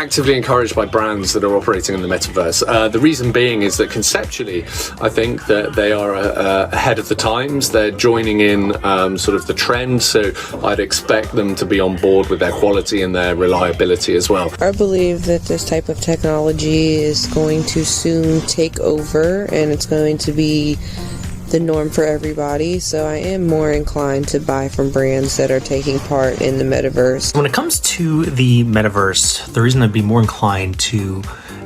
actively encouraged by brands that are operating in the metaverse. The reason being is that conceptually, I think that they are ahead of the times. They're joining in sort of the trend, so I'd expect them to be on board with their quality and their reliability as well. I believe that this type of technology is going to soon take over, and it's going to be the norm for everybody, so I am more inclined to buy from brands that are taking part in the metaverse. When it comes to the metaverse, the reason I'd be more inclined to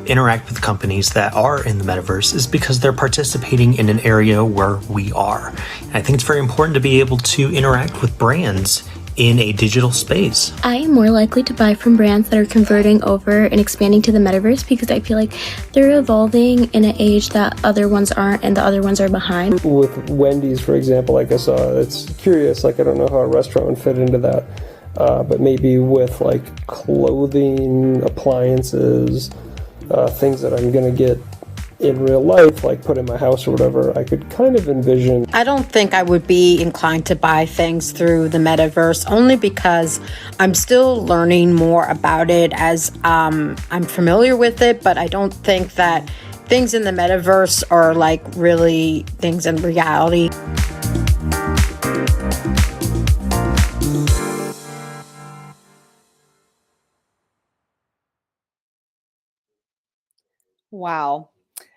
interact with companies that are in the metaverse is because they're participating in an area where we are. And I think it's very important to be able to interact with brands in a digital space. I am more likely to buy from brands that are converting over and expanding to the metaverse because I feel like they're evolving in an age that other ones aren't and the other ones are behind. With Wendy's, for example, like I saw, it's curious, like I don't know how a restaurant would fit into that, but maybe with like clothing, appliances, things that I'm gonna get in real life, like put in my house or whatever, I could kind of envision. I don't think I would be inclined to buy things through the metaverse, only because I'm still learning more about it as I'm familiar with it, but I don't think that things in the metaverse are like really things in reality. Wow.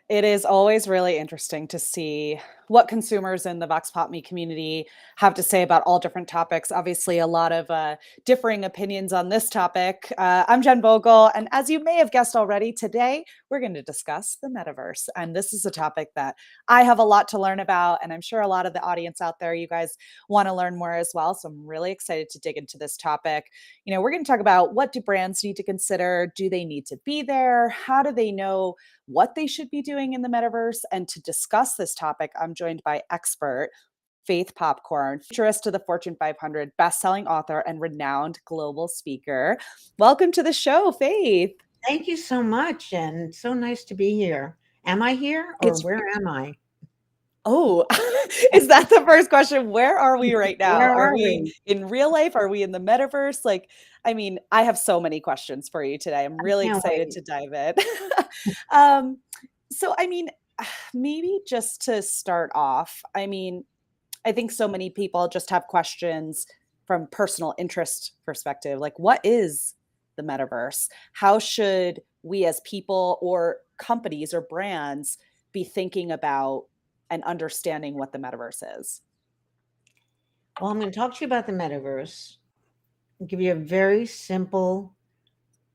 It is always really interesting to see what consumers in the Vox Pop Me community have to say about all different topics. Obviously, a lot of differing opinions on this topic. I'm Jenn Vogel, and as you may have guessed already, today we're going to discuss the metaverse. And this is a topic that I have a lot to learn about, and I'm sure a lot of the audience out there, you guys want to learn more as well. So I'm really excited to dig into this topic. You know, we're going to talk about what do brands need to consider? Do they need to be there? How do they know what they should be doing in the metaverse? And to discuss this topic, I'm joined by expert Faith Popcorn, futurist to the Fortune 500, best-selling author, and renowned global speaker. Welcome to the show, Faith. Thank you so much, and so nice to be here. Am I here, or where am I? Oh, is that the first question? Where are we right now? Where Are are we we? in real life? Are we in the metaverse? Like, I mean, I have so many questions for you today. I'm really can't excited wait. to dive in. So, I mean, maybe just to start off, I mean, I think so many people just have questions from personal interest perspective. Like, what is the metaverse? How should we as people or companies or brands be thinking about and understanding what the metaverse is? Well, I'm going to talk to you about the metaverse and give you a very simple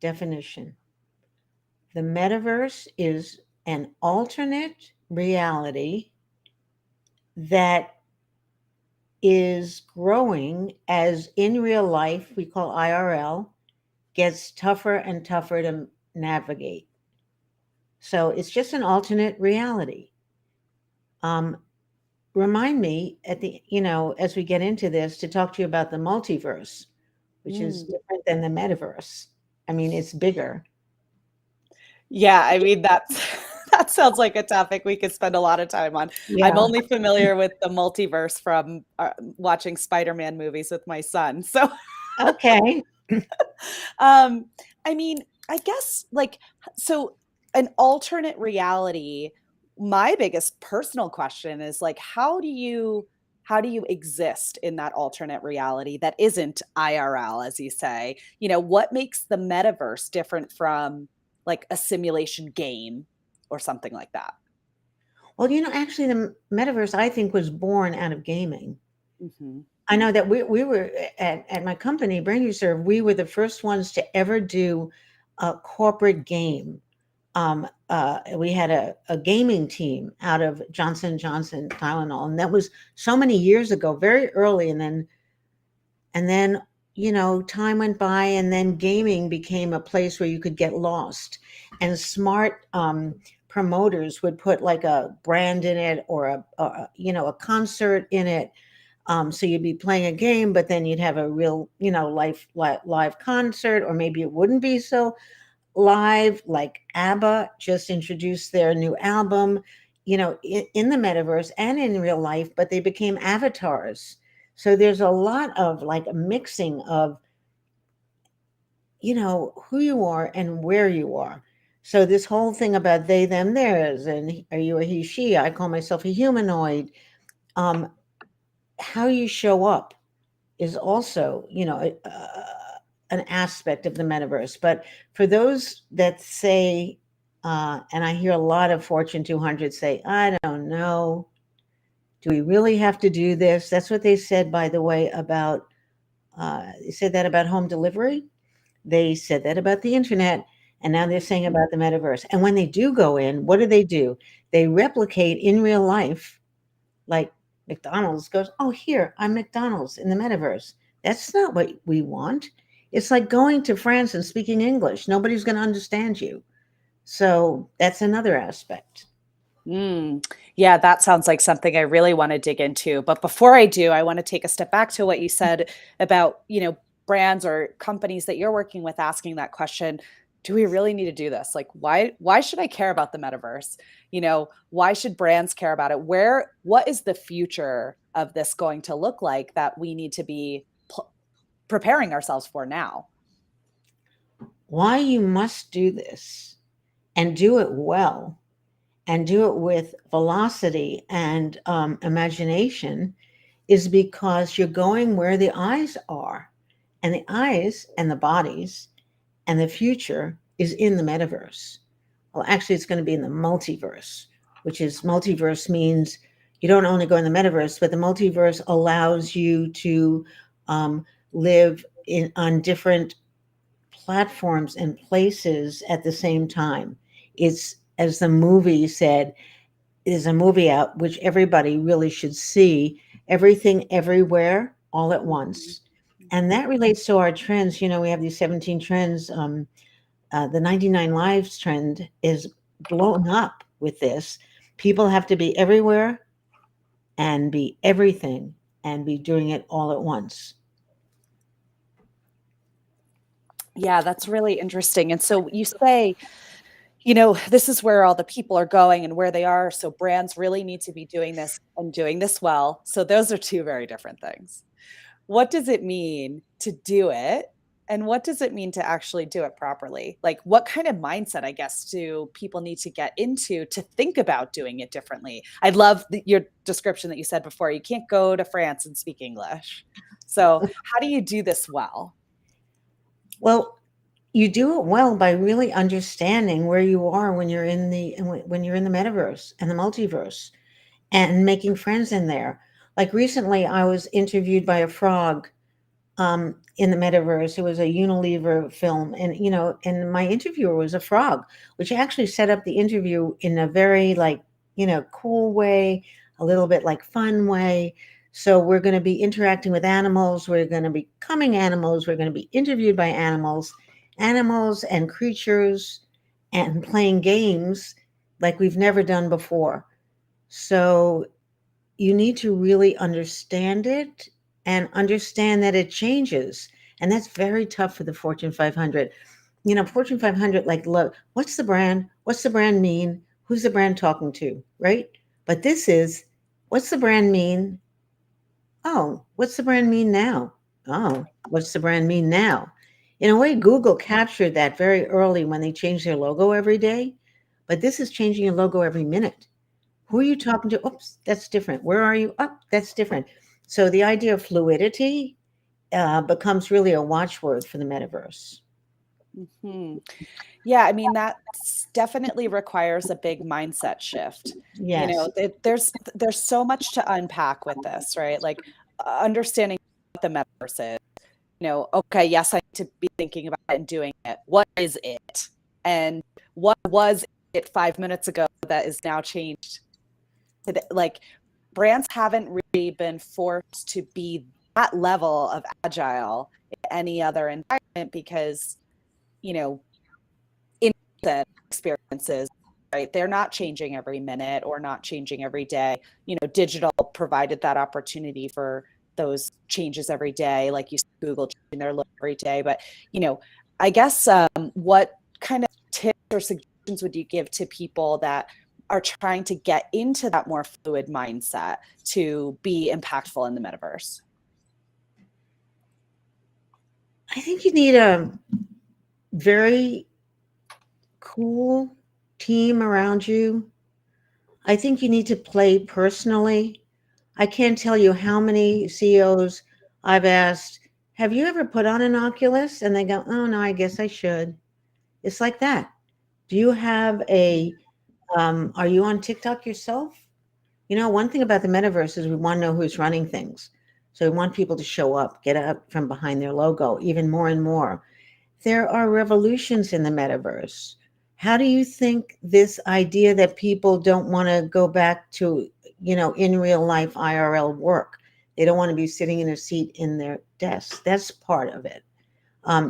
definition. The metaverse is an alternate reality that is growing as in real life, we call IRL, gets tougher and tougher to navigate. So it's just an alternate reality. Remind me at the, as we get into this, to talk to you about the multiverse, which is different than the metaverse. I mean, it's bigger. Yeah, I mean, that sounds like a topic we could spend a lot of time on. Yeah. I'm only familiar with the multiverse from watching Spider-Man movies with my son. So, Okay. I mean, I guess so an alternate reality, my biggest personal question is like, how do you exist in that alternate reality that isn't IRL, as you say? You know, what makes the metaverse different from like a simulation game or something like that? Well, actually, the metaverse, I think, was born out of gaming. Mm-hmm. I know that we were at my company, Brand New Serve, we were the first ones to ever do a corporate game. We had a gaming team out of Johnson & Johnson Tylenol, and that was so many years ago, very early. And then time went by, and then gaming became a place where you could get lost, and smart promoters would put like a brand in it, or a concert in it. So you'd be playing a game, but then you'd have a real, live concert, or maybe it wouldn't be so live. Like ABBA just introduced their new album, in the metaverse and in real life, but they became avatars. So there's a lot of like a mixing of who you are and where you are. So this whole thing about they, them, theirs, and are you a he, she? I call myself a humanoid. Um, how you show up is also, an aspect of the metaverse. But for those that say, and I hear a lot of Fortune 200 say, I don't know, do we really have to do this? That's what they said, by the way, about, they said that about home delivery. They said that about the internet. And now they're saying about the metaverse. And when they do go in, what do? They replicate in real life, like McDonald's goes, oh, here, I'm McDonald's in the metaverse. That's not what we want. It's like going to France and speaking English. Nobody's going to understand you. So that's another aspect. Yeah, that sounds like something I really want to dig into. But before I do, I want to take a step back to what you said about, brands or companies that you're working with asking that question. Do we really need to do this? Like, why should I care about the metaverse? Why should brands care about it? What is the future of this going to look like that we need to be preparing ourselves for now? Why you must do this and do it well and do it with velocity and imagination is because you're going where the eyes are, and the eyes and the bodies and the future is in the metaverse. Well, actually, it's going to be in the multiverse, which is multiverse means you don't only go in the metaverse, but the multiverse allows you to live on different platforms and places at the same time. It's, as the movie said, there's a movie out which everybody really should see, Everything Everywhere All at Once. And that relates to our trends. We have these 17 trends. The 99 lives trend is blown up with this. People have to be everywhere and be everything and be doing it all at once. Yeah, that's really interesting. And so you say, this is where all the people are going and where they are. So brands really need to be doing this and doing this well. So those are two very different things. What does it mean to do it? And what does it mean to actually do it properly? Like, what kind of mindset, I guess, do people need to get into to think about doing it differently? I love your description that you said before. You can't go to France and speak English. So how do you do this well? Well, you do it well by really understanding where you are when you're in the metaverse and the multiverse and making friends in there. Like recently I was interviewed by a frog in the metaverse. It was a Unilever film, and my interviewer was a frog, which actually set up the interview in a very cool way, a little bit like fun way. So we're going to be interacting with animals. We're going to be becoming animals. We're going to be interviewed by animals and creatures, and playing games like we've never done before. So you need to really understand it and understand that it changes. And that's very tough for the Fortune 500. Fortune 500, love, what's the brand? What's the brand mean? Who's the brand talking to, right? But this is, what's the brand mean? Oh, what's the brand mean now? Oh, what's the brand mean now? In a way, Google captured that very early when they changed their logo every day. But this is changing your logo every minute. Who are you talking to? Oops, that's different. Where are you? Oh, that's different. So the idea of fluidity becomes really a watchword for the metaverse. Mm-hmm. Yeah, I mean, that definitely requires a big mindset shift. Yes. There's so much to unpack with this, right? Like understanding what the metaverse is. Okay, yes, I need to be thinking about it and doing it. What is it? And what was it 5 minutes ago that is now changed? Like brands haven't really been forced to be that level of agile in any other environment because, in the experiences, right, they're not changing every minute or not changing every day. Digital provided that opportunity for those changes every day, like you said, Google changing their look every day. But I guess what kind of tips or suggestions would you give to people that are trying to get into that more fluid mindset to be impactful in the metaverse? I think you need a very cool team around you. I think you need to play personally. I can't tell you how many CEOs I've asked, have you ever put on an Oculus? And they go, oh no, I guess I should. It's like that. Do you have are you on TikTok yourself? You know, one thing about the metaverse is we want to know who's running things. So we want people to show up, get out from behind their logo, even more and more. There are revolutions in the metaverse. How do you think this idea that people don't want to go back to, in real life IRL work? They don't want to be sitting in a seat in their desk. That's part of it.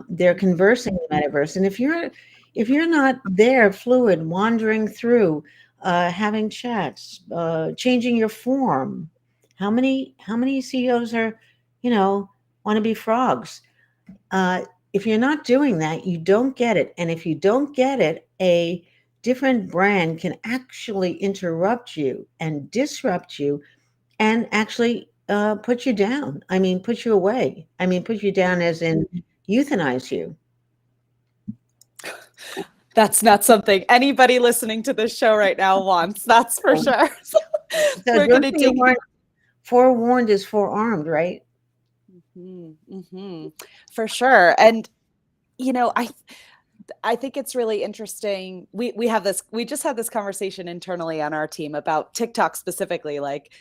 They're conversing in the metaverse, and if you're not there, fluid, wandering through, having chats, changing your form, how many CEOs are, want to be frogs? Uh, if you're not doing that, you don't get it. And if you don't get it, a different brand can actually interrupt you and disrupt you and actually put you down. I mean, put you away. I mean, put you down as in euthanize you. That's not something anybody listening to this show right now wants. That's for sure. So We're going to take forewarned is forearmed, right? for sure. And I think it's really interesting. We just had this conversation internally on our team about TikTok specifically, like,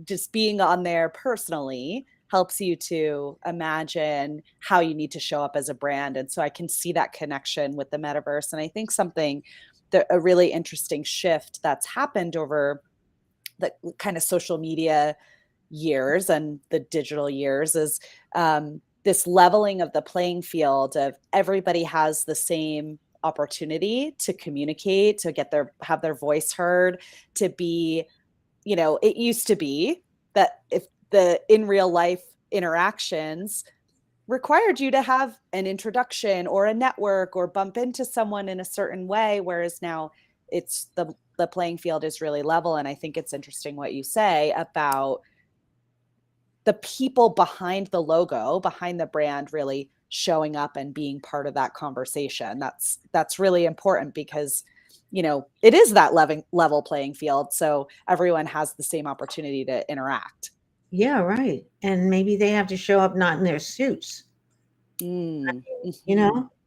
just being on there personally helps you to imagine how you need to show up as a brand. And so I can see that connection with the metaverse. And I think a really interesting shift that's happened over the kind of social media years and the digital years is this leveling of the playing field of everybody has the same opportunity to communicate, to have their voice heard, to be, it used to be that if the in real life interactions required you to have an introduction or a network or bump into someone in a certain way, whereas now it's the playing field is really level. And I think it's interesting what you say about the people behind the logo, behind the brand, really showing up and being part of that conversation. That's really important because, it is that level playing field. So everyone has the same opportunity to interact. Yeah, right. And maybe they have to show up not in their suits. Maybe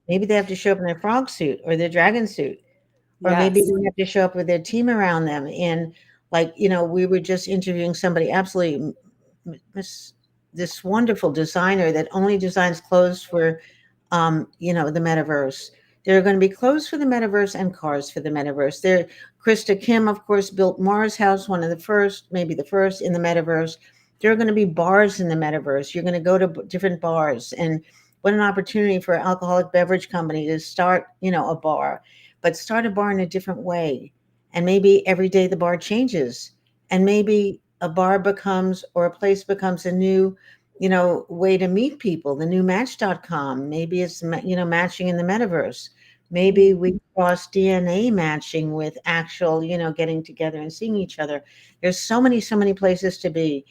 they have to show up in their frog suit or their dragon suit. Or maybe Yes. they have to show up with their team around them. And we were just interviewing somebody absolutely this wonderful designer that only designs clothes for the metaverse. There are going to be clothes for the metaverse and cars for the metaverse. Krista Kim, of course, built Mars House, one of the first, maybe the first in the metaverse. There are going to be bars in the metaverse. You're going to go to different bars, and what an opportunity for an alcoholic beverage company to start, a bar, but start a bar in a different way. And maybe every day the bar changes, and maybe a bar becomes, or a place becomes a new, way to meet people, the new match.com. Maybe it's, matching in the metaverse. Maybe we cross DNA matching with actual, getting together and seeing each other. There's so many places to be.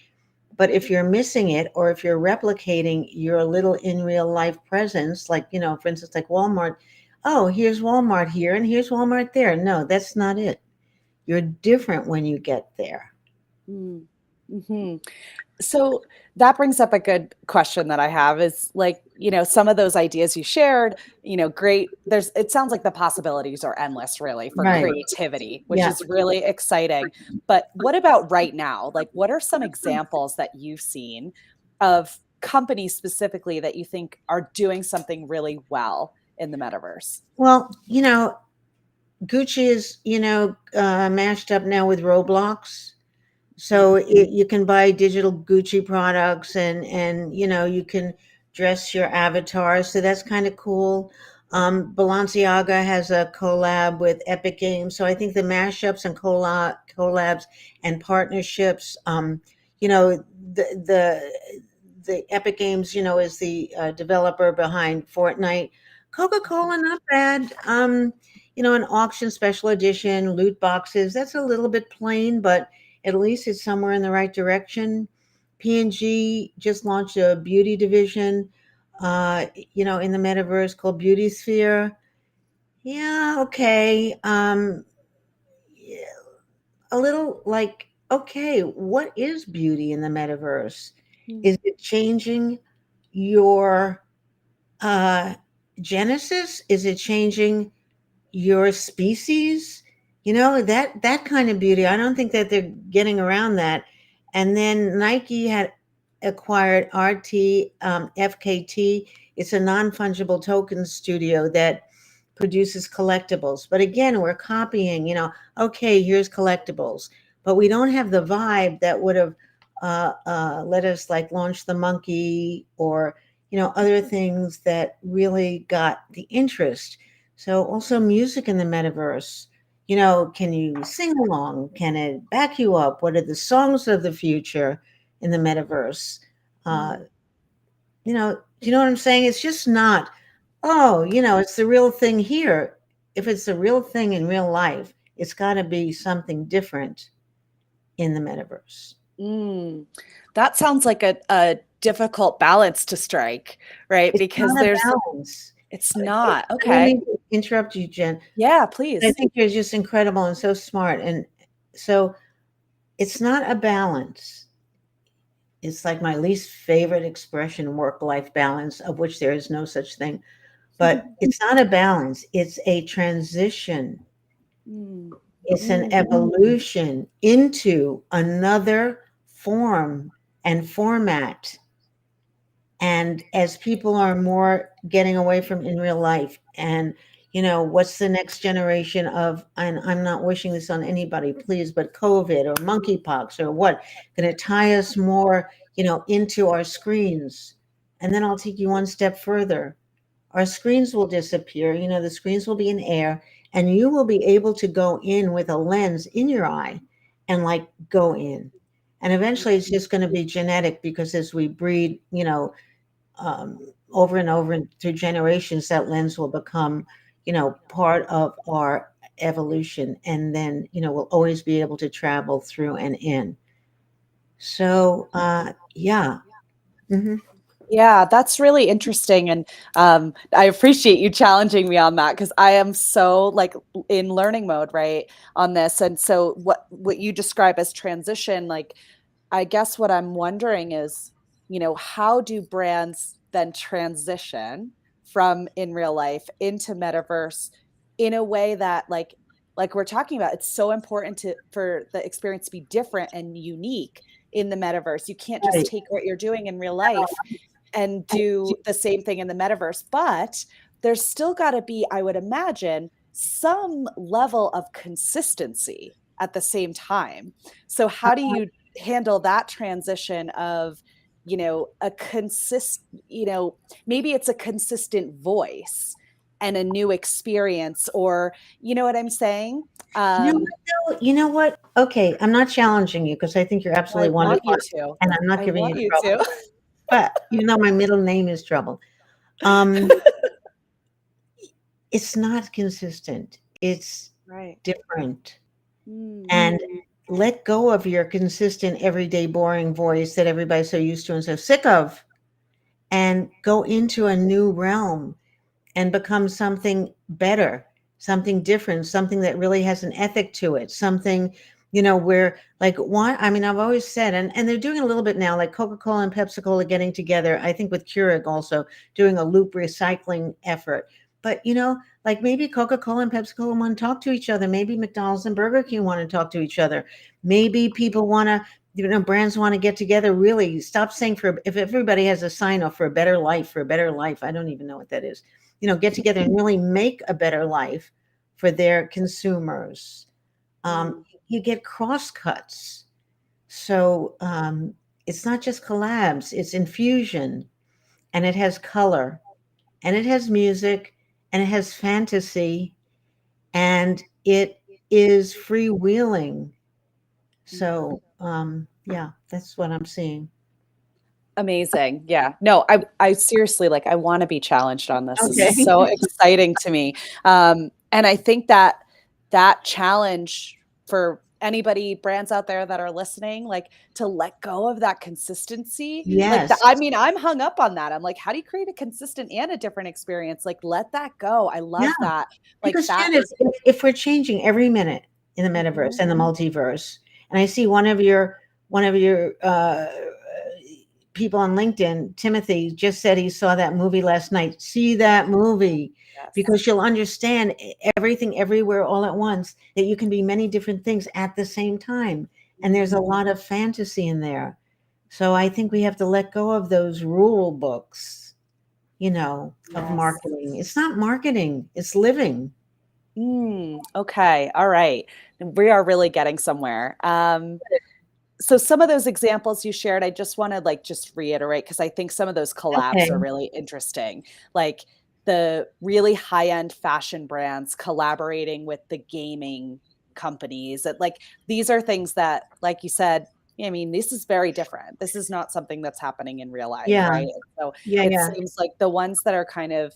But if you're missing it, or if you're replicating your little in real life presence, like, for instance, like Walmart, oh, here's Walmart here and here's Walmart there. No, that's not it. You're different when you get there. Mm-hmm. So that brings up a good question that I have is like, some of those ideas you shared, great. It sounds like the possibilities are endless really for creativity, which is really exciting. But what about right now? Like, what are some examples that you've seen of companies specifically that you think are doing something really well in the metaverse? Well, Gucci is, mashed up now with Roblox. So you can buy digital Gucci products and you can dress your avatar. So that's kind of cool. Balenciaga has a collab with Epic Games. So I think the mashups and collabs and partnerships, the Epic Games, is the developer behind Fortnite. Coca-Cola, not bad. An auction special edition, loot boxes. That's a little bit plain, but at least it's somewhere in the right direction. P&G just launched a beauty division. in the metaverse called Beauty Sphere. Yeah, okay. Yeah, a little like, okay, what is beauty in the metaverse? Is it changing your uh, genesis? Is it changing your species? That kind of beauty. I don't think that they're getting around that. And then Nike had acquired FKT. It's a non-fungible token studio that produces collectibles. But again, we're copying, okay, here's collectibles. But we don't have the vibe that would have let us like launch the monkey or, other things that really got the interest. So also music in the metaverse. Can you sing along? Can it back you up? What are the songs of the future in the metaverse? Do you know what I'm saying? It's just not, oh, it's the real thing here. If it's the real thing in real life, it's got to be something different in the metaverse. That sounds like a difficult balance to strike, right? It's because not a there's balance. it's not. I Okay. mean, interrupt you, Jen. Yeah, please. I think you're just incredible and so smart. And so it's not a balance. It's like my least favorite expression, work-life balance, of which there is no such thing. But it's not a balance. It's a transition. It's an evolution into another form and format. And as people are more getting away from in real life, and what's the next generation of, and I'm not wishing this on anybody, please, but COVID or monkeypox or what, going to tie us more, into our screens. And then I'll take you one step further. Our screens will disappear, the screens will be in air, and you will be able to go in with a lens in your eye and like go in. And eventually it's just going to be genetic, because as we breed, over and over and through generations, that lens will become, part of our evolution. And then, we'll always be able to travel through and in. So, yeah. Mhm. Yeah, that's really interesting. And I appreciate you challenging me on that, because I am so like in learning mode, right, on this. And so what you describe as transition, like, I guess what I'm wondering is, how do brands then transition from in real life into metaverse in a way that like we're talking about, it's so important for the experience to be different and unique in the metaverse. You can't just Right. take what you're doing in real life and do the same thing in the metaverse. But there's still got to be, I would imagine, some level of consistency at the same time. So how do you handle that transition of, a maybe it's a consistent voice and a new experience, or you know what I'm saying? You know what? Okay, I'm not challenging you, because I think you're I absolutely want wonderful, you to. and I'm not I giving want you you trouble. to. But even though my middle name is Trouble, um, it's not consistent. It's Right. different. Mm. And let go of your consistent, everyday, boring voice that everybody's so used to and so sick of, and go into a new realm and become something better, something different, something that really has an ethic to it, something, where like, why? I mean, I've always said, and they're doing a little bit now, like Coca-Cola and Pepsi-Cola getting together, I think with Keurig also doing a loop recycling effort. But, like maybe Coca-Cola and Pepsi-Cola want to talk to each other. Maybe McDonald's and Burger King want to talk to each other. Maybe people want to, brands want to get together, really stop saying if everybody has a sign off for a better life, I don't even know what that is. Get together and really make a better life for their consumers. You get crosscuts. So it's not just collabs, it's infusion, and it has color, and it has music, and it has fantasy, and it is freewheeling. So yeah, that's what I'm seeing. Amazing. Yeah. No, I seriously, like, I want to be challenged on this. This Okay. is so exciting to me. And I think that challenge for anybody, brands out there that are listening, like to let go of that consistency. Like Yes. I mean, I'm hung up on that. I'm like, how do you create a consistent and a different experience? Like, let that go. I Yeah. love that. Like Because that Jen, is if we're changing every minute in the metaverse Mhm. and the multiverse, and I see one of your people on LinkedIn, Timothy, just said he saw that movie last night. See that movie Yes. because you'll understand everything everywhere all at once, that you can be many different things at the same time. And there's a lot of fantasy in there. So I think we have to let go of those rule books, of Yes. marketing. It's not marketing, it's living. Okay. All right. We are really getting somewhere. So some of those examples you shared, I just want to like just reiterate because I think some of those collabs are Okay. really interesting. Like the really high-end fashion brands collaborating with the gaming companies. That like these are things that, like you said, I mean, this is very different. This is not something that's happening in real life, Yeah. right? So Yeah. it Yeah. seems like the ones that are kind of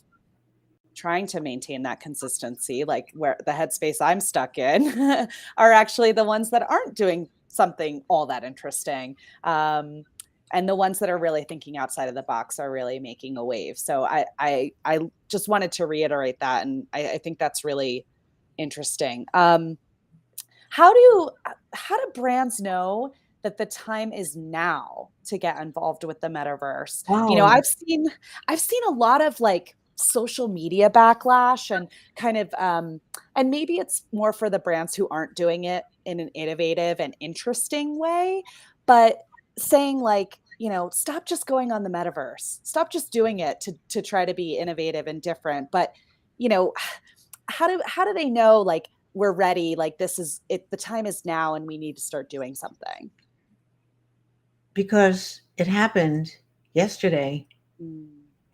trying to maintain that consistency, like where the headspace I'm stuck in, are actually the ones that aren't doing something all that interesting. And the ones that are really thinking outside of the box are really making a wave. So I just wanted to reiterate that, and I think that's really interesting. How do brands know that the time is now to get involved with the metaverse? You know, Oh, I've seen a lot of like social media backlash and kind of and maybe it's more for the brands who aren't doing it in an innovative and interesting way, but saying like, stop just going on the metaverse. Stop just doing it to try to be innovative and different. But, you know, how do they know like we're ready, like this is it, the time is now and we need to start doing something? because it happened yesterday Mm.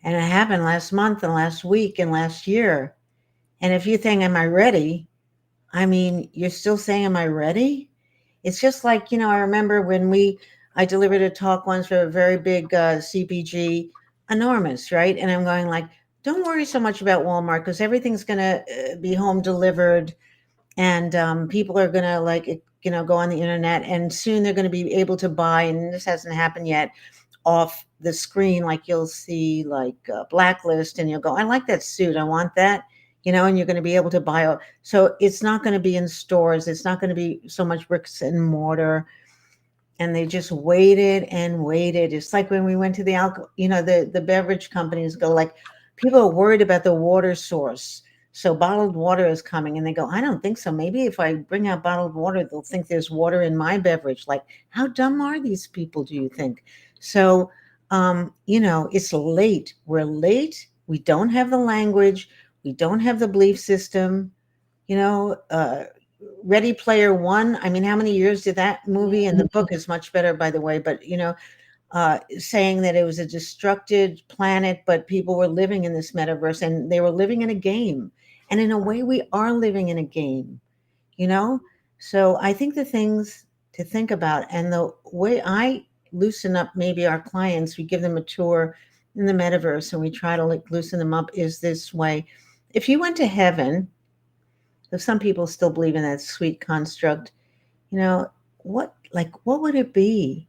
and it happened last month and last week and last year. And if you think, am I ready? I mean, you're still saying, am I ready? It's just like, I remember when I delivered a talk once for a very big CPG, enormous, right? And I'm going like, don't worry so much about Walmart because everything's going to be home delivered and people are going to go on the internet and soon they're going to be able to buy, and this hasn't happened yet, off the screen, like you'll see like a Blacklist and you'll go, I like that suit, I want that, and you're going to be able to buy it. So it's not going to be in stores, it's not going to be so much bricks and mortar. And they just waited and waited. It's like when we went to the alcohol, the beverage companies go like, people are worried about the water source. So bottled water is coming and they go, I don't think so. Maybe if I bring out bottled water, they'll think there's water in my beverage. Like, how dumb are these people, do you think? So, it's late. We're late. We don't have the language. We don't have the belief system. You know, uh, Ready Player One. I mean, how many years did that movie? And the book is much better, by the way. But saying that it was a destructed planet, but people were living in this metaverse, and they were living in a game. And in a way, we are living in a game. You know. So I think the things to think about, and the way I loosen up maybe our clients, we give them a tour in the metaverse, and we try to like loosen them up. Is this way? If you went to heaven, so some people still believe in that sweet construct. You know, what would it be?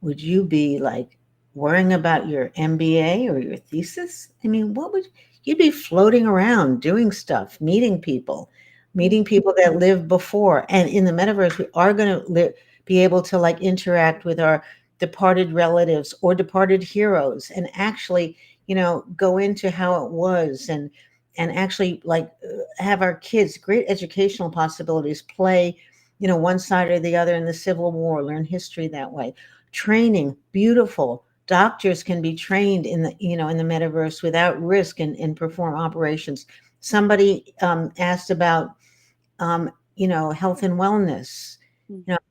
Would you be like worrying about your MBA or your thesis? I mean, what would you'd be floating around doing stuff, meeting people that lived before. And in the metaverse, we are going to be able to like interact with our departed relatives or departed heroes and actually, go into how it was and actually have our kids great educational possibilities play, one side or the other in the Civil War, learn history that way. Training, beautiful. Doctors can be trained in the metaverse without risk and perform operations. Somebody asked about health and wellness.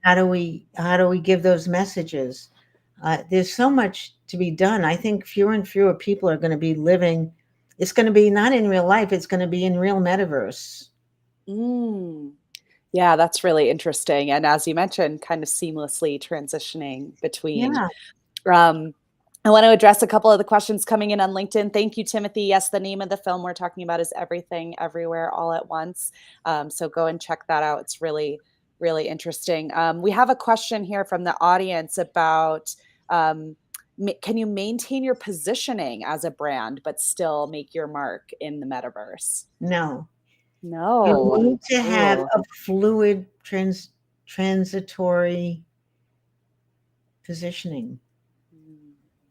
How do we give those messages? There's so much to be done. I think fewer and fewer people are going to be living. It's going to be not in real life. It's going to be in real metaverse. Mm. Yeah, that's really interesting. And as you mentioned, kind of seamlessly transitioning between. Yeah. Um, I want to address a couple of the questions coming in on LinkedIn. Thank you, Timothy. Yes, the name of the film we're talking about is Everything, Everywhere, All at Once. So go and check that out. It's really, really interesting. We have a question here from the audience about can you maintain your positioning as a brand but still make your mark in the metaverse? No. You No. need to have Ooh. a fluid transitory positioning.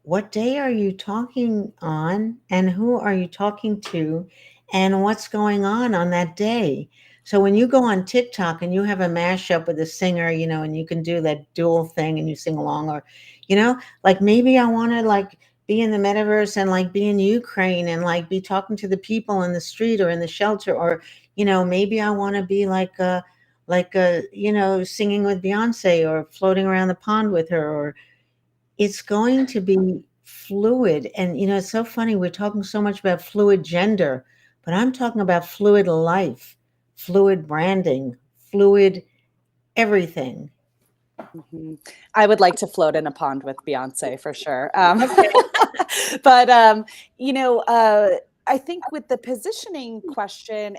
What day are you talking on, and who are you talking to, and what's going on that day? So when you go on TikTok and you have a mashup with a singer, you know, and you can do that dual thing and you sing along, or, you know, like maybe I want to like be in the metaverse and like be in Ukraine and like be talking to the people in the street or in the shelter, or, you know, maybe I want to be like a, you know, singing with Beyonce or floating around the pond with her, or it's going to be fluid. And, you know, it's so funny. We're talking so much about fluid gender, but I'm talking about fluid life, fluid branding, fluid everything. I would like to float in a pond with Beyonce for sure. Okay. But you know, I think with the positioning question,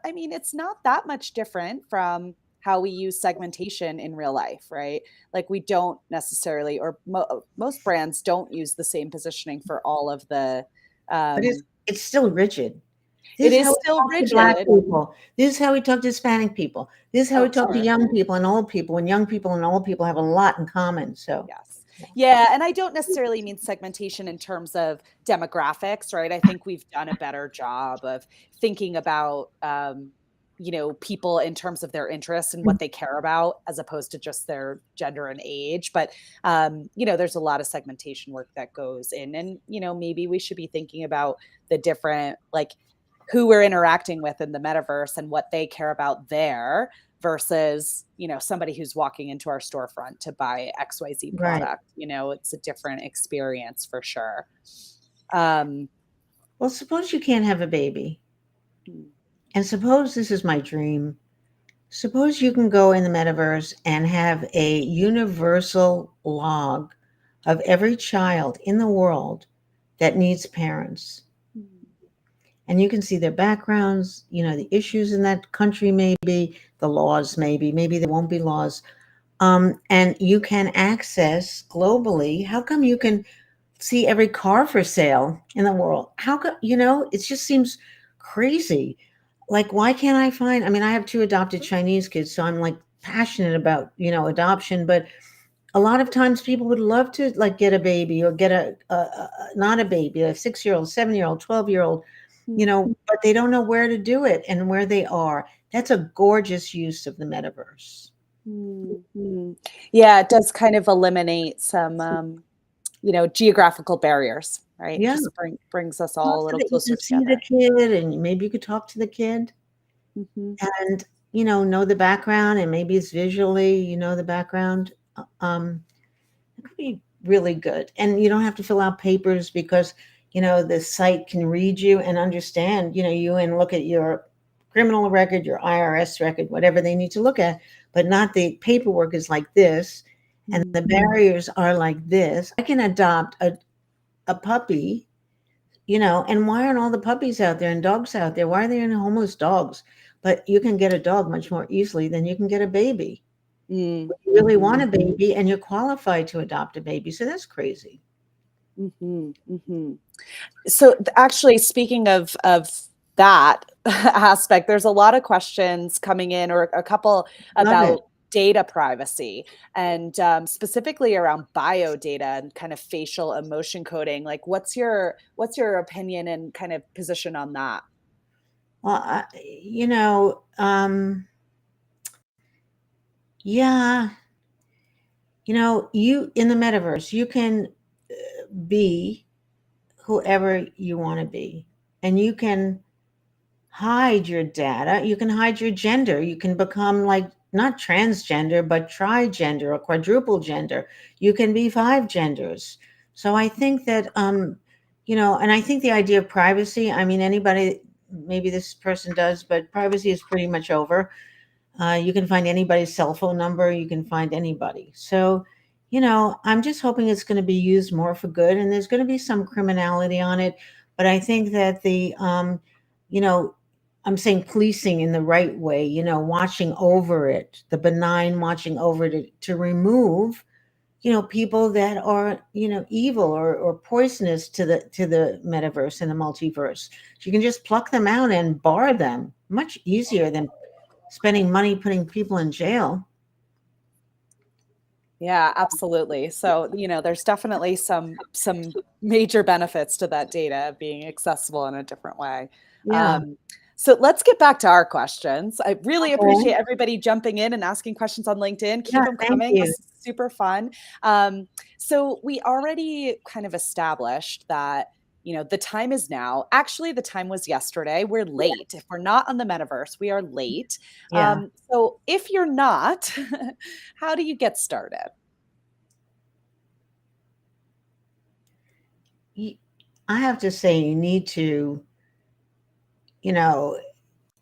I mean, it's not that much different from how we use segmentation in real life, right? Like we don't necessarily, or most brands don't use the same positioning for all of the. But Um, it's still rigid. it This is is how we still talk to Black rigid. people. This is how we talk to Hispanic people. This is how we Oh, talk to sure. young people and old people. And young people and old people have a lot in common. So, Yes. Yeah. And I don't necessarily mean segmentation in terms of demographics, right? I think we've done a better job of thinking about, you know, people in terms of their interests and what they care about, as opposed to just their gender and age. But, you know, there's a lot of segmentation work that goes in. And, you know, maybe we should be thinking about the different, like, who we're interacting with in the metaverse and what they care about there versus, you know, somebody who's walking into our storefront to buy XYZ right. product. You know, it's a different experience for sure. Well, suppose you can't have a baby. Hmm. And suppose this is my dream. Suppose you can go in the metaverse and have a universal log of every child in the world that needs parents. And you can see their backgrounds, you know, the issues in that country, maybe the laws, maybe there won't be laws. And you can access globally. How come you can see every car for sale in the world? How come, you know, it just seems crazy. Like, why can't I find, I mean, I have two adopted Chinese kids, so I'm like passionate about, you know, adoption, but a lot of times people would love to like get a baby or get not a baby, a 6-year-old, 7-year-old, 12-year-old, you know, but they don't know where to do it and where they are. That's a gorgeous use of the metaverse. Yeah, it does kind of eliminate some, you know, geographical barriers, right? Yeah. Just brings us all a Also little that you closer can see the together. kid and maybe you could talk to the kid and, you know the background, and maybe it's visually, you know, the background. It could be really good. And you don't have to fill out papers because, you know, the site can read you and understand, you know, you and look at your criminal record, your IRS record, whatever they need to look at, but not the paperwork is like this. And the barriers are like this. I can adopt a puppy, you know, and why aren't all the puppies out there and dogs out there? Why are there any homeless dogs? But you can get a dog much more easily than you can get a baby. Mm, You really want a baby and you're qualified to adopt a baby. So that's crazy. So actually, speaking of that aspect, there's a lot of questions coming in, or a couple Love it. about data privacy, and specifically around bio data and kind of facial emotion coding. Like, what's your opinion and kind of position on that? Well, you know, yeah, you know, you in the metaverse, you can be whoever you want to be, and you can hide your data. You can hide your gender. You can become like not transgender, but trigender or quadruple gender. You can be 5 genders. So I think that, you know, and I think the idea of privacy, I mean, anybody, maybe this person does, but privacy is pretty much over. You can find anybody's cell phone number. You can find anybody. So, you know, I'm just hoping it's going to be used more for good, and there's going to be some criminality on it. But I think that you know, I'm saying policing in the right way, watching over it, the benign watching over it to remove, people that are, evil or poisonous to the metaverse and the multiverse. You can just pluck them out and bar them. Much easier than spending money putting people in jail. Yeah, absolutely. So, there's definitely some major benefits to that data being accessible in a different way. Yeah. Um, so let's get back to our questions. I really appreciate Okay. everybody jumping in and asking questions on LinkedIn. Yeah, Keep them thank coming. you. This is super fun. So we already kind of established that, the time is now. Actually, the time was yesterday. We're late. If we're not on the metaverse, we are late. Yeah. So if you're not, how do you get started? I have to say, you need to, you know,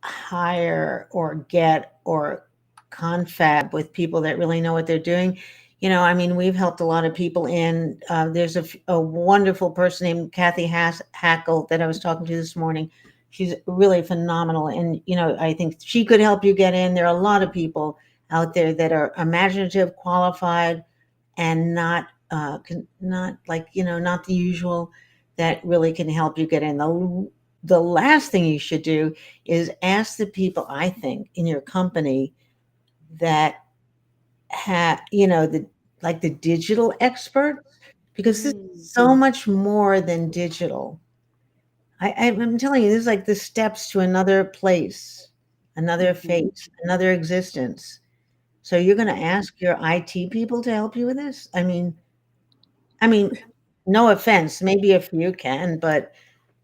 hire or get or confab with people that really know what they're doing. I mean, we've helped a lot of people in. There's a wonderful person named Kathy Hackle that I was talking to this morning. She's really phenomenal. And, I think she could help you get in. There are a lot of people out there that are imaginative, qualified, and not like, not the usual that really can help you get in. The last thing you should do is ask the people, I think, in your company that have, the digital experts, because this is Mm, so much more than digital. I'm telling you, this is like the steps to another place, another mhm. face, another existence. So you're going to ask your IT people to help you with this? I mean, no offense, maybe a few can, but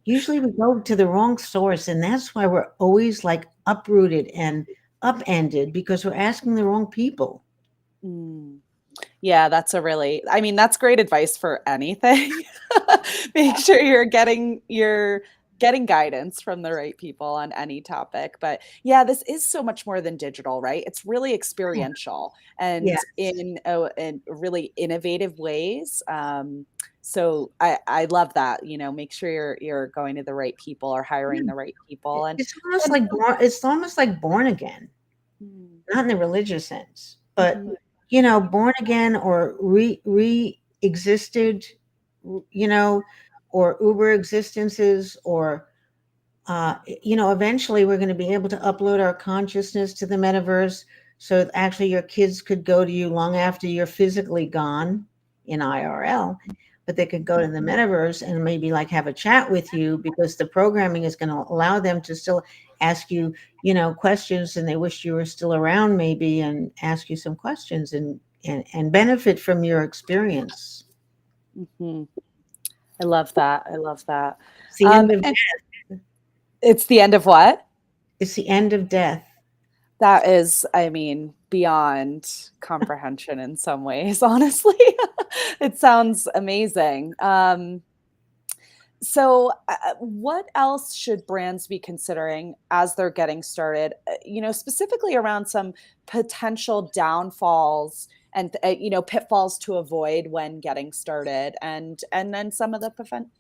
usually we go to the wrong source, and that's why we're always like uprooted and upended because we're asking the wrong people. Mm. Yeah, that's great advice for anything. Make sure you're getting guidance from the right people on any topic. But yeah, this is so much more than digital, right? It's really Yeah. experiential and Yes. in really innovative ways. So I love that, make sure you're going to the right people or hiring Yeah. the right people. And It's like born again, Mm, not in the religious sense, but mhm, born again or re-existed, you know, or uber existences, or eventually we're going to be able to upload our consciousness to the metaverse. So actually, your kids could go to you long after you're physically gone in IRL, but they could go to the metaverse and maybe like have a chat with you because the programming is going to allow them to still ask you, questions, and they wish you were still around maybe and ask you some questions and benefit from your experience. mhm. I love that. I love that. It's the end of And it's the end of what? it's the end of death. That is, beyond comprehension in some ways, honestly. It sounds amazing. So, what else should brands be considering as they're getting started? Specifically around some potential downfalls and pitfalls to avoid when getting started, and then some of the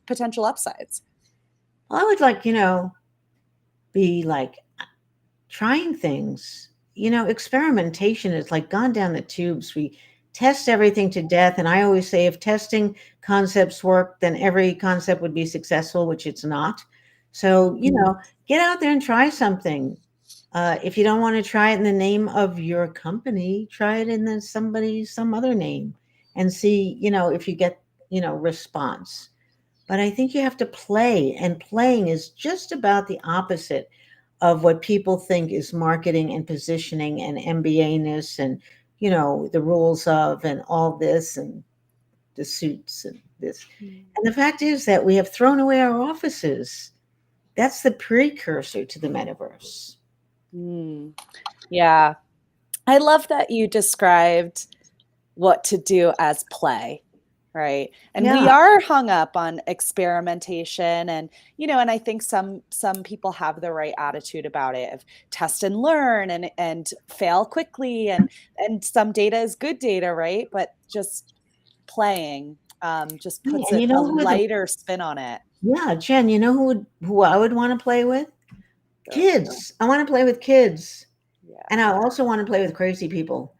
potential upsides. Well, I would like, be like trying things. Experimentation is like gone down the tubes. We test everything to death. And I always say if testing concepts work, then every concept would be successful, which it's not. So, get out there and try something. If you don't want to try it in the name of your company, try it in some other name and see, if you get, response. But I think you have to play, and playing is just about the opposite of what people think is marketing and positioning and MBA-ness and, the rules of and all this and the suits and this. And the fact is that we have thrown away our offices. That's the precursor to the metaverse. Mm, yeah. I love that you described what to do as play, right? And we Yeah. are hung up on experimentation and I think some people have the right attitude about it of test and learn and fail quickly and some data is good data, right? But just playing just puts And it a lighter spin on it. yeah, Jen, who I would want to play with? Kids. I want to play with kids. Yeah. And I also want to play with crazy people.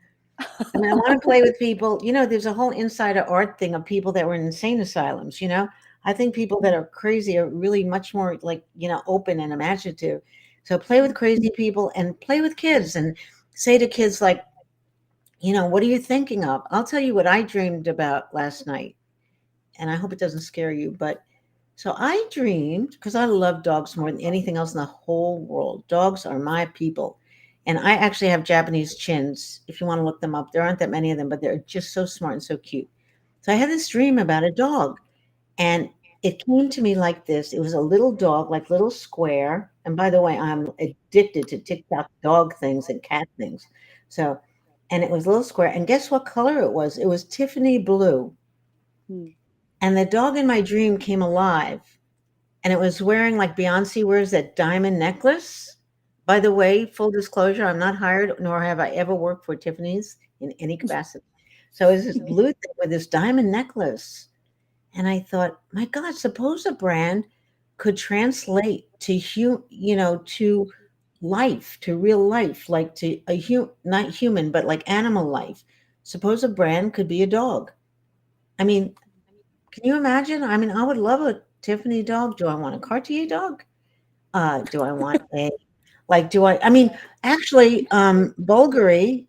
And I want to play with people. There's a whole insider art thing of people that were in insane asylums. I think people that are crazy are really much more like, open and imaginative. So play with crazy people and play with kids and say to kids, like, what are you thinking of? I'll tell you what I dreamed about last night. And I hope it doesn't scare you. But so I dreamed, because I love dogs more than anything else in the whole world. Dogs are my people. And I actually have Japanese chins. If you want to look them up, there aren't that many of them, but they're just so smart and so cute. So I had this dream about a dog. And it came to me like this. It was a little dog, like little square. And by the way, I'm addicted to TikTok dog things and cat things. So, and it was a little square. And guess what color it was? It was Tiffany blue. And the dog in my dream came alive. And it was wearing, like Beyonce wears, that diamond necklace. By the way, full disclosure, I'm not hired, nor have I ever worked for Tiffany's in any capacity. So it was this blue thing with this diamond necklace. And I thought, my God, suppose a brand could translate to to life, to real life, like to not human, but like animal life. Suppose a brand could be a dog. I mean, can you imagine? I mean, I would love a Tiffany dog. Do I want a Cartier dog? Do I want I mean, actually, Bulgari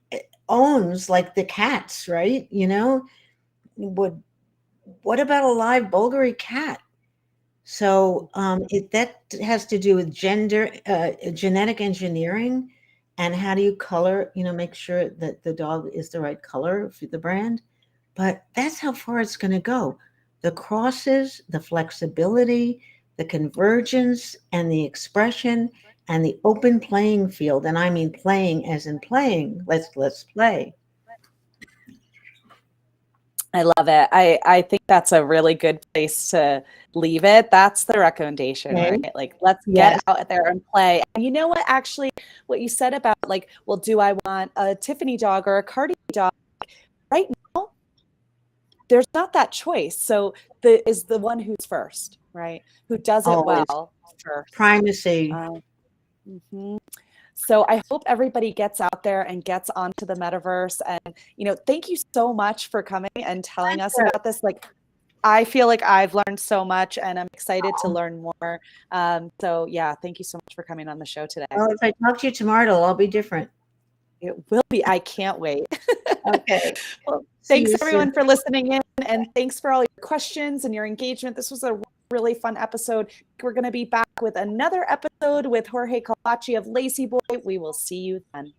owns like the cats, right? What about a live Bulgari cat? So that has to do with genetic engineering, and how do you color? Make sure that the dog is the right color for the brand. But that's how far it's going to go. The crosses, the flexibility, the convergence, and the expression, and the open playing field. And I mean playing as in playing. Let's play. I love it. I think that's a really good place to leave it. That's the recommendation, Okay. right? Like, let's get out there and play. And you know what, actually, what you said about like, well, do I want a Tiffany dog or a Cardi dog? Right now, there's not that choice. So is the one who's first, right? Who does it Always. well first. Primacy. So I hope everybody gets out there and gets onto the metaverse. And, thank you so much for coming and telling us about this. Like, I feel like I've learned so much and I'm excited to learn more. So yeah, thank you so much for coming on the show today. Well, if I talk to you tomorrow, it'll all be different. It will be. I can't wait. Okay. Well, thanks everyone for listening in, and thanks for all your questions and your engagement. This was a really fun episode. We're going to be back with another episode with Jorge Colachi of Lazy Boy. We will see you then.